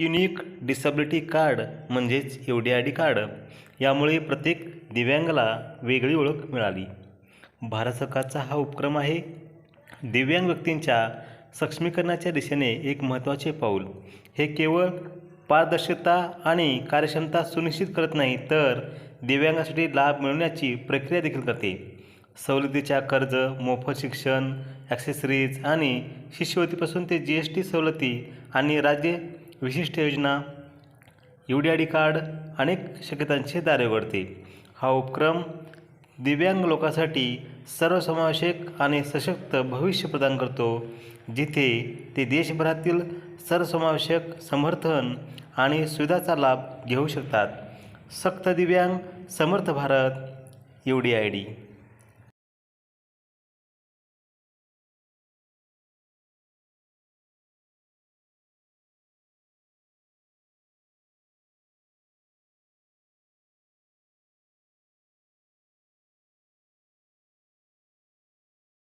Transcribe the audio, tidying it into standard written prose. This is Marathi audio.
युनिक डिसॅबिलिटी कार्ड म्हणजेच UDID कार्ड यामुळे प्रत्येक दिव्यांगाला वेगळी ओळख मिळाली. भारत सरकारचा हा उपक्रम आहे. दिव्यांग व्यक्तींच्या सक्षमीकरणाच्या दिशेने एक महत्त्वाचे पाऊल. हे केवळ पारदर्शकता आणि कार्यक्षमता सुनिश्चित करत नाही, तर दिव्यांगासाठी लाभ मिळवण्याची प्रक्रिया देखील करते. सवलतीच्या कर्ज, मोफत शिक्षण, ॲक्सेसरीज आणि शिष्यवृत्तीपासून ते GST सवलती आणि राज्य विशिष्ट योजना, UDID कार्ड अनेक शक्यतांचे दारे उघडते. हा उपक्रम दिव्यांग लोकांसाठी सर्वसमावेशक आणि सशक्त भविष्य प्रदान करतो, जिथे ते देशभरातील सर्वसमावेशक समर्थन आणि सुविधांचा लाभ घेऊ शकतात. सक्त दिव्यांग, समर्थ भारत, UDID.